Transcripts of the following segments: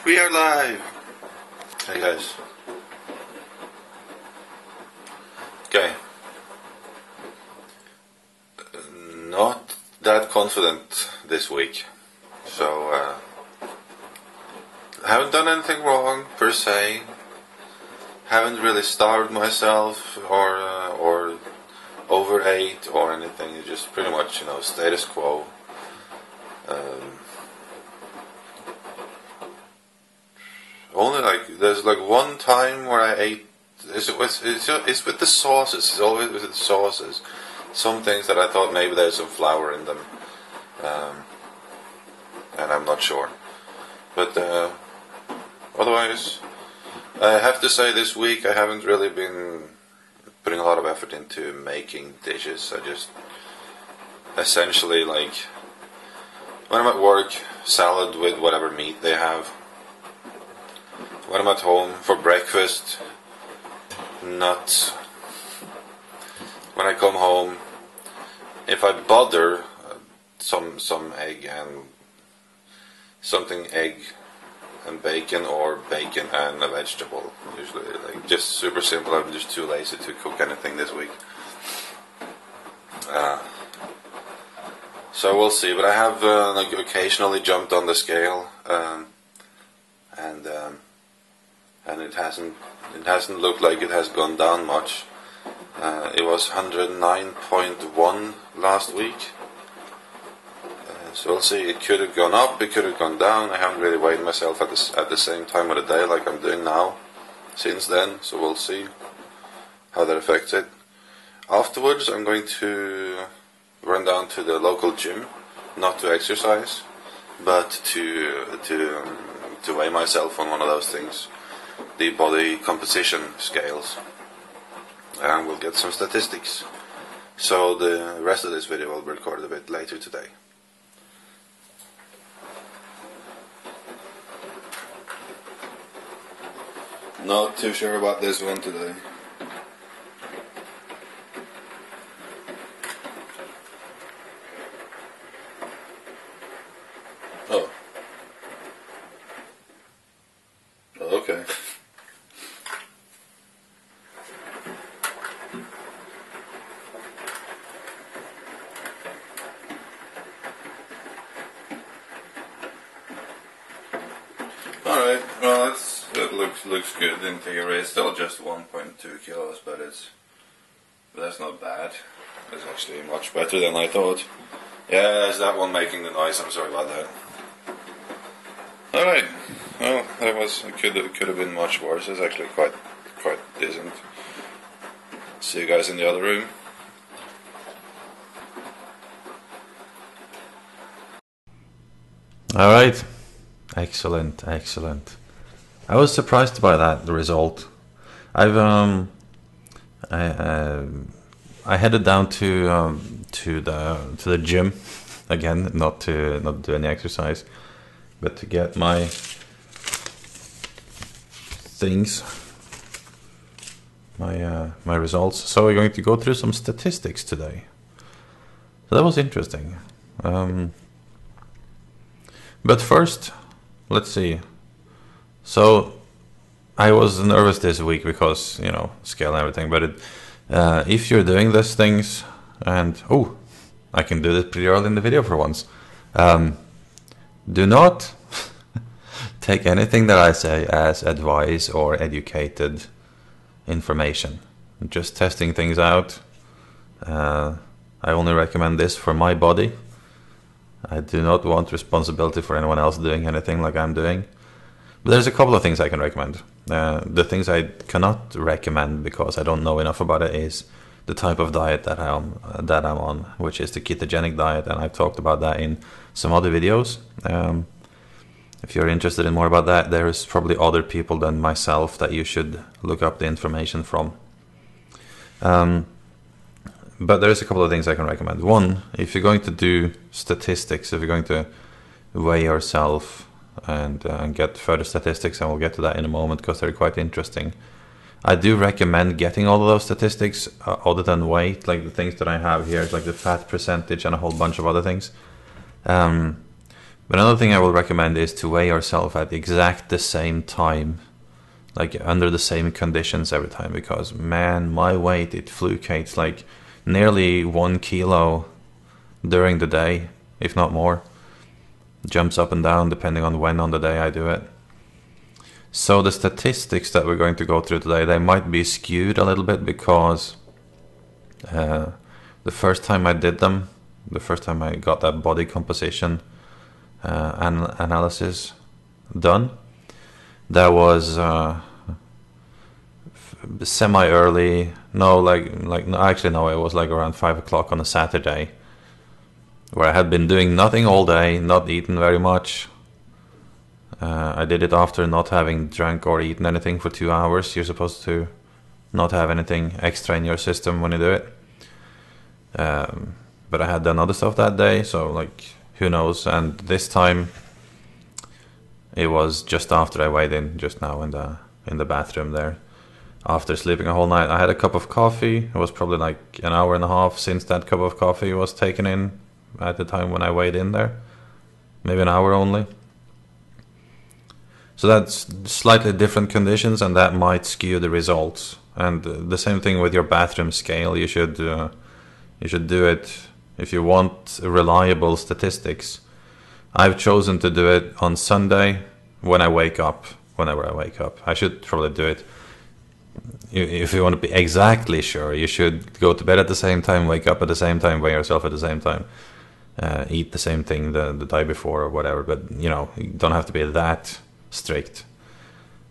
We are live! Hey guys. Okay. Not that confident this week. So, haven't done anything wrong per se. Haven't really starved myself or overate or anything. It's just pretty much, status quo. Only there's one time where I ate. It's with the sauces. It's always with the sauces. Some things that I thought maybe there's some flour in them, and I'm not sure. But otherwise, I have to say this week I haven't really been putting a lot of effort into making dishes. I just essentially when I'm at work, salad with whatever meat they have. When I'm at home for breakfast, nuts. When I come home, if I bother, some egg and egg and bacon, or bacon and a vegetable. Usually, just super simple. I'm just too lazy to cook anything this week. So we'll see. But I have occasionally jumped on the scale, and it hasn't looked like it has gone down much. It was 109.1 last week. So we'll see. It could have gone up, it could have gone down. I haven't really weighed myself at the same time of the day like I'm doing now since then. So we'll see how that affects it. Afterwards, I'm going to run down to the local gym, not to exercise, but to weigh myself on one of those things, the body composition scales, and we'll get some statistics. So the rest of this video will be recorded a bit later today. Not too sure about this one today. Oh. Okay. Alright, well it looks good in theory. It's still just 1.2 kilos, but that's not bad. It's actually much better than I thought. Yeah, it's that one making the noise. I'm sorry about that. Alright, well it could have been much worse. It's actually quite decent. See you guys in the other room. Alright. Excellent. I was surprised by the result. I headed down to the gym again, not to do any exercise, but to get my things, my results. So we're going to go through some statistics today. So that was interesting. But first, let's see. So I was nervous this week because, scale and everything, but if you're doing these things, and I can do this pretty early in the video for once, do not take anything that I say as advice or educated information. I'm just testing things out. I only recommend this for my body. I do not want responsibility for anyone else doing anything like I'm doing. But there's a couple of things I can recommend. The things I cannot recommend because I don't know enough about it is the type of diet that I'm on, which is the ketogenic diet, and I've talked about that in some other videos. If you're interested in more about that, there is probably other people than myself that you should look up the information from. But there's a couple of things I can recommend. One, if you're going to do statistics, if you're going to weigh yourself and get further statistics, and we'll get to that in a moment because they're quite interesting. I do recommend getting all of those statistics other than weight, like the things that I have here, like the fat percentage and a whole bunch of other things. But another thing I will recommend is to weigh yourself at the same time, like under the same conditions every time, because man, my weight, it fluctuates like nearly 1 kilo during the day, if not more. Jumps up and down depending on when on the day I do it. So the statistics that we're going to go through today, they might be skewed a little bit because the first time I did them, the first time I got that body composition analysis done, that was semi-early. No, actually no, it was like around 5 o'clock on a Saturday, where I had been doing nothing all day, not eaten very much. I did it after not having drank or eaten anything for 2 hours. You're supposed to not have anything extra in your system when you do it. But I had done other stuff that day, so like, who knows. And this time it was just after I weighed in, just now in the bathroom there, after sleeping a whole night. I had a cup of coffee. It was probably like an hour and a half since that cup of coffee was taken in at the time when I weighed in there. Maybe an hour only. So that's slightly different conditions, and that might skew the results. And the same thing with your bathroom scale. You should do it if you want reliable statistics. I've chosen to do it on Sunday when I wake up. Whenever I wake up, I should probably do it. If you want to be exactly sure, you should go to bed at the same time, wake up at the same time, weigh yourself at the same time, eat the same thing the day before or whatever. But you don't have to be that strict.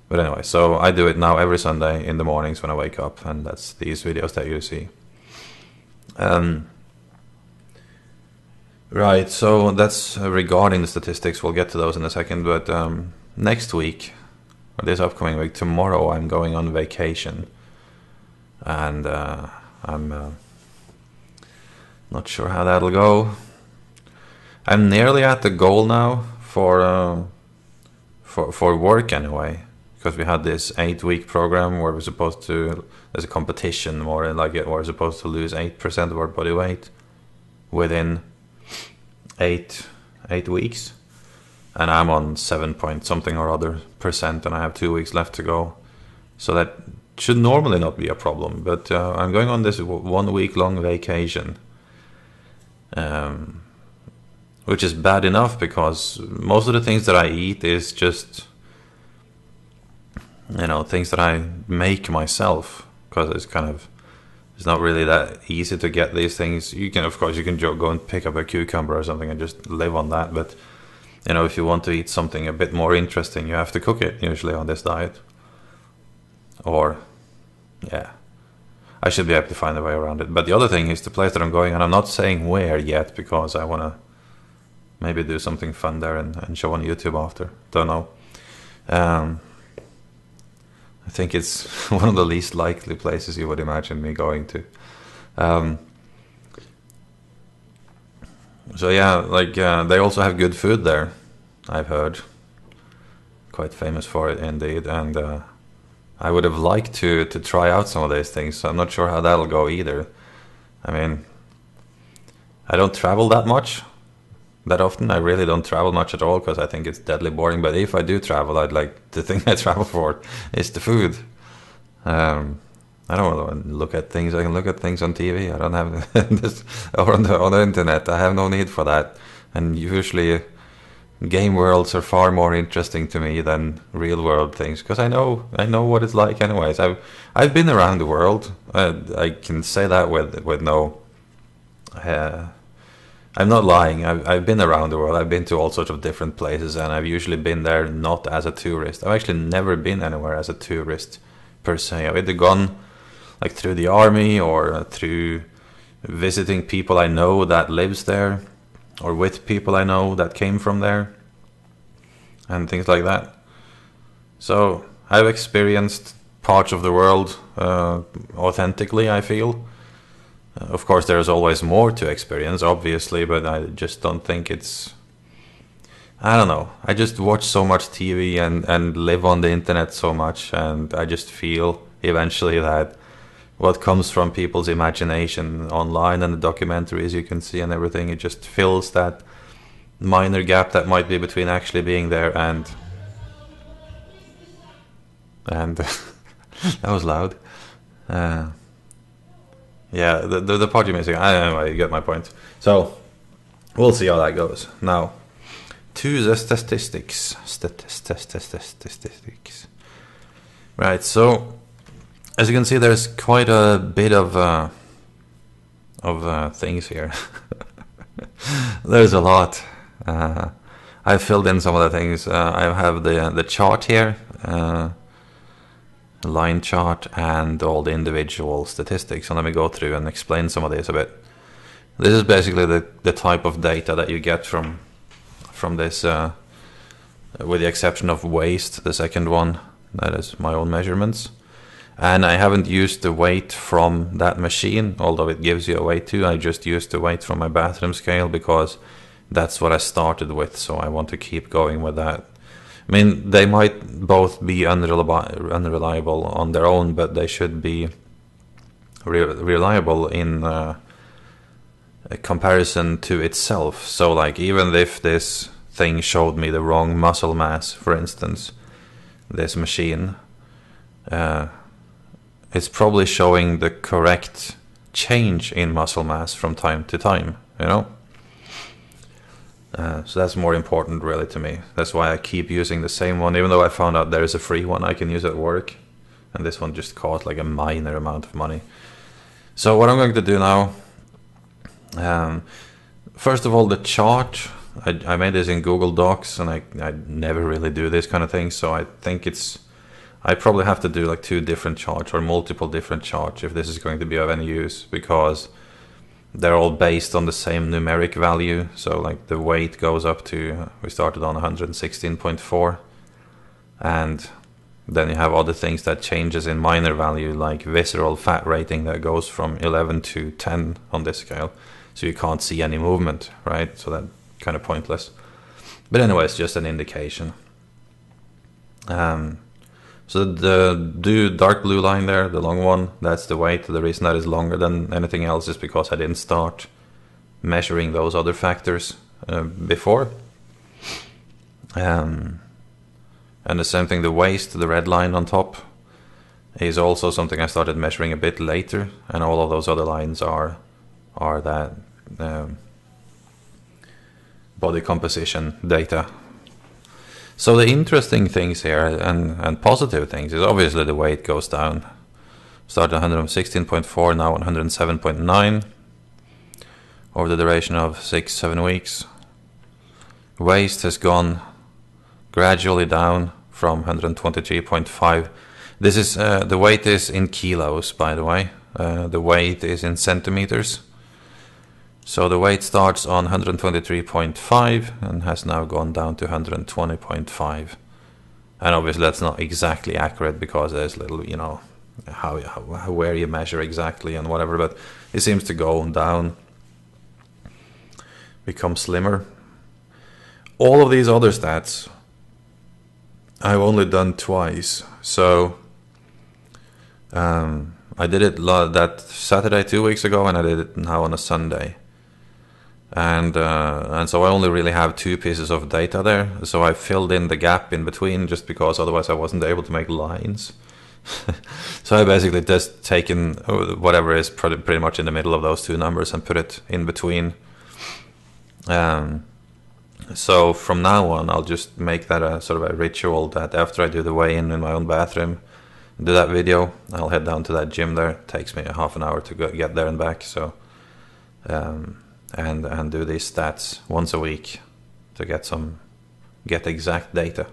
But anyway, so I do it now every Sunday in the mornings when I wake up, and that's these videos that you see. Right, so that's regarding the statistics. We'll get to those in a second, but next week, or this upcoming week, tomorrow, I'm going on vacation, and I'm not sure how that'll go. I'm nearly at the goal now for work anyway, because we had this 8-week program where we're supposed to, there's a competition more like it, we're supposed to lose 8% of our body weight within 8 weeks, and I'm on 7 point something or other percent, and I have 2 weeks left to go, so that should normally not be a problem. But I'm going on this 1 week long vacation, which is bad enough because most of the things that I eat is just things that I make myself, because it's not really that easy to get these things. You can go and pick up a cucumber or something and just live on that, but if you want to eat something a bit more interesting, you have to cook it usually on this diet. Or I should be able to find a way around it. But the other thing is the place that I'm going, and I'm not saying where yet because I want to maybe do something fun there and show on YouTube after. Don't know. I think it's one of the least likely places you would imagine me going to. So yeah, they also have good food there, I've heard. Quite famous for it indeed, and I would have liked to try out some of these things, so I'm not sure how that'll go either. I mean, I don't travel that often. I really don't travel much at all because I think it's deadly boring. But if I do travel, the thing I travel for is the food. I don't want to look at things. I can look at things on TV. I don't have this, or on the internet. I have no need for that. And usually, game worlds are far more interesting to me than real world things because I know what it's like. Anyways, I've been around the world. I can say that with no. I'm not lying. I've been around the world. I've been to all sorts of different places, and I've usually been there not as a tourist. I've actually never been anywhere as a tourist per se. I've either gone through the army or through visiting people I know that lives there, or with people I know that came from there, and things like that. So I've experienced parts of the world authentically, I feel. Of course, there's always more to experience, obviously, but I just don't think it's... I don't know. I just watch so much TV and live on the internet so much, and I just feel eventually that what comes from people's imagination online and the documentaries you can see and everything, it just fills that minor gap that might be between actually being there and that was loud. Yeah, the part you're missing. Anyway, you get my point. So we'll see how that goes. Now, to the statistics. Statistics. Right. So as you can see, there's quite a bit of things here. There's a lot. I filled in some of the things. I have the chart here. Line chart and all the individual statistics, and let me go through and explain some of these a bit. This is basically the type of data that you get from this, with the exception of waste, the second one, that is my own measurements. And I haven't used the weight from that machine, although it gives you a weight too. I just used the weight from my bathroom scale because that's what I started with, so I want to keep going with that. I mean, they might both be unreliable on their own, but they should be reliable in a comparison to itself. So, like, even if this thing showed me the wrong muscle mass, for instance, this machine, it's probably showing the correct change in muscle mass from time to time, you know? So that's more important really to me. That's why I keep using the same one, even though I found out there is a free one I can use at work. And this one just cost like a minor amount of money. So what I'm going to do now, first of all, the chart, I made this in Google Docs, and I never really do this kind of thing. So I think I probably have to do like 2 different charts or multiple different charts if this is going to be of any use, because they're all based on the same numeric value. So like the weight goes up to, we started on 116.4, and then you have other things that changes in minor value, like visceral fat rating that goes from 11 to 10 on this scale. So you can't see any movement, right? So that's kind of pointless. But anyway, it's just an indication. So the dark blue line there, the long one, that's the weight. The reason that is longer than anything else is because I didn't start measuring those other factors before. And the same thing, the waist, the red line on top, is also something I started measuring a bit later. And all of those other lines are that body composition data. So the interesting things here and positive things is obviously the weight goes down. Started 116.4, now 107.9 over the duration of 6-7 weeks. Waist has gone gradually down from 123.5. This is the weight is in kilos, by the way. The weight is in centimeters. So the weight starts on 123.5 and has now gone down to 120.5. And obviously that's not exactly accurate because there's little, you know, where you measure exactly and whatever, but it seems to go down, become slimmer. All of these other stats I've only done twice. So I did it that Saturday 2 weeks ago, and I did it now on a Sunday. And so I only really have 2 pieces of data there. So I filled in the gap in between just because otherwise I wasn't able to make lines. So I basically just taken whatever is pretty much in the middle of those 2 numbers and put it in between. So from now on, I'll just make that a sort of a ritual that after I do the weigh-in my own bathroom, do that video, I'll head down to that gym there. It takes me a half an hour to get there and back. So and do these stats once a week to get exact data.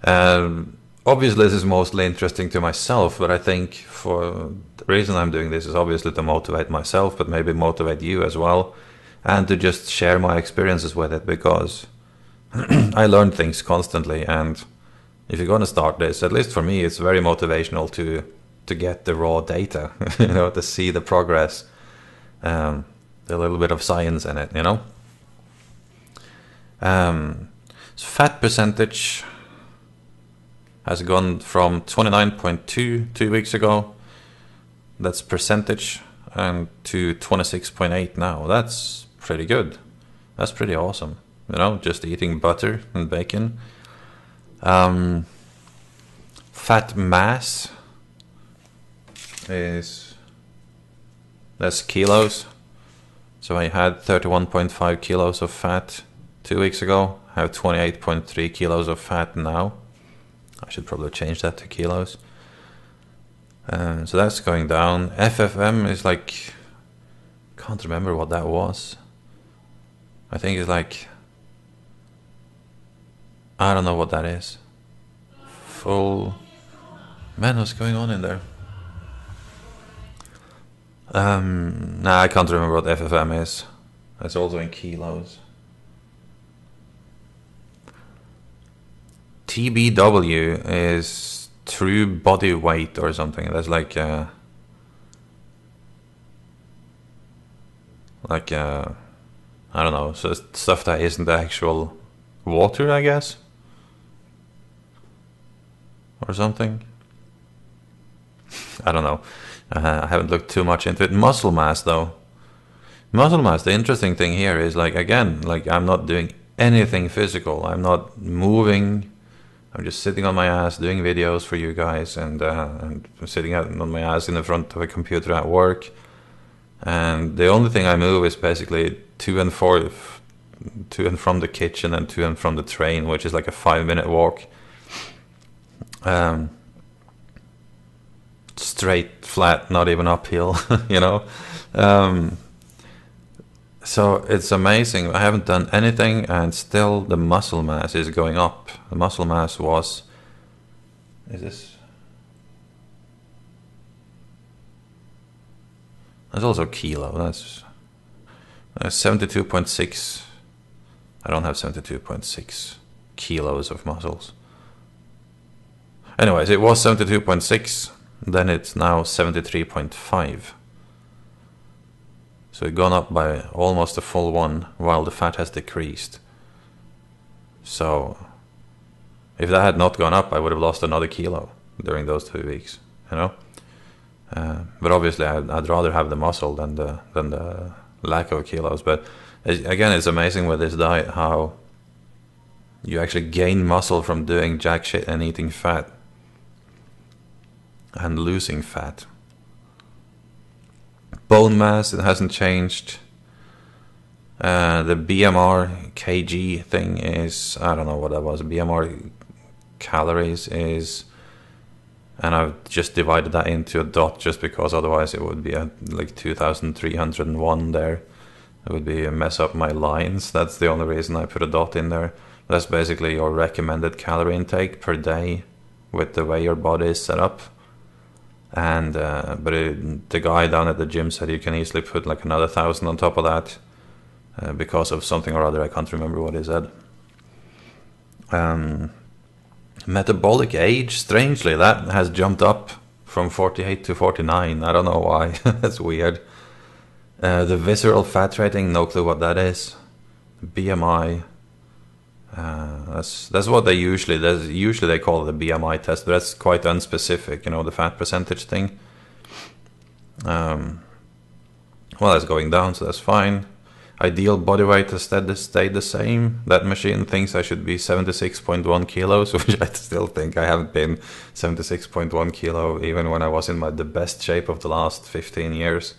Obviously this is mostly interesting to myself, but I think for the reason I'm doing this is obviously to motivate myself, but maybe motivate you as well, and to just share my experiences with it, because I learn things constantly, and if you're going to start this, at least for me, it's very motivational to get the raw data, you know, to see the progress, a little bit of science in it, you know. So fat percentage has gone from 29.2 2 weeks ago, that's percentage, and to 26.8 now. That's pretty good. That's pretty awesome. You know, just eating butter and bacon. Fat mass that's kilos. So I had 31.5 kilos of fat 2 weeks ago. I have 28.3 kilos of fat now. I should probably change that to kilos. So that's going down. FFM is like, can't remember what that was. I think it's like, I don't know what that is. Full. Man, what's going on in there? Nah, I can't remember what FFM is. That's also in kilos. TBW is true body weight or something. That's like I don't know, so stuff that isn't actual water, I guess, or something. I don't know. I haven't looked too much into it. Muscle mass, though. Muscle mass, the interesting thing here is, like, again, like, I'm not doing anything physical. I'm not moving. I'm just sitting on my ass doing videos for you guys, and sitting on my ass in the front of a computer at work. And the only thing I move is basically to and from the kitchen and to and from the train, which is like a 5-minute walk. Straight, flat, not even uphill, you know. So it's amazing. I haven't done anything, and still the muscle mass is going up. The muscle mass was, is this? That's also kilo. That's 72.6. I don't have 72.6 kilos of muscles. Anyways, it was 72.6. Then it's now 73.5. So it's gone up by almost a full one, while the fat has decreased. So if that had not gone up, I would have lost another kilo during those 2 weeks, you know. But obviously, I'd rather have the muscle than the lack of kilos. But again, it's amazing with this diet how you actually gain muscle from doing jack shit and eating fat and losing fat. Bone mass, it hasn't changed. The BMR kg thing is, I don't know what that was. BMR calories is, and I've just divided that into a dot just because otherwise it would be like 2,301 there. It would be mess up my lines. That's the only reason I put a dot in there. That's basically your recommended calorie intake per day with the way your body is set up. And the guy down at the gym said you can easily put like another 1,000 on top of that because of something or other. I can't remember what he said. Metabolic age, strangely, that has jumped up from 48 to 49. I don't know why. That's weird. The visceral fat rating, no clue what that is. BMI, that's what they usually they call it the BMI test, but that's quite unspecific, you know, the fat percentage thing. Well, that's going down, so that's fine. Ideal body weight has stayed the same. That machine thinks I should be 76.1 kilos, which I still think I haven't been 76.1 kilo even when I was in the best shape of the last 15 years.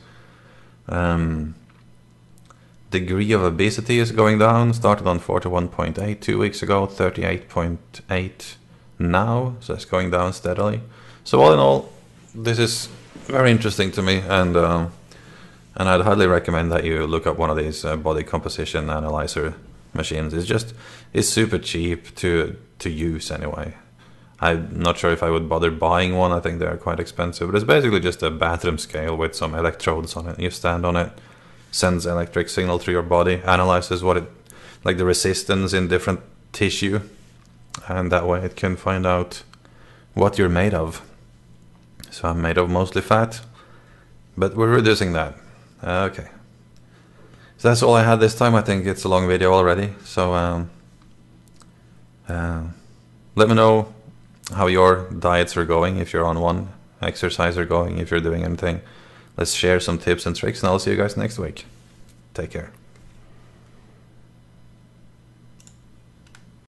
Degree of obesity is going down. Started on 41.8 2 weeks ago, 38.8 now, so it's going down steadily. So all in all, this is very interesting to me, and I'd highly recommend that you look up one of these body composition analyzer machines. It's super cheap to use anyway. I'm not sure if I would bother buying one. I think they're quite expensive, but it's basically just a bathroom scale with some electrodes on it. You stand on it, sends electric signal through your body, analyzes like the resistance in different tissue, and that way it can find out what you're made of. So I'm made of mostly fat, but we're reducing that. Okay. So that's all I had this time. I think it's a long video already. So let me know how your diets are going, if you're on one, exercise are going, if you're doing anything. Let's share some tips and tricks, and I'll see you guys next week. Take care.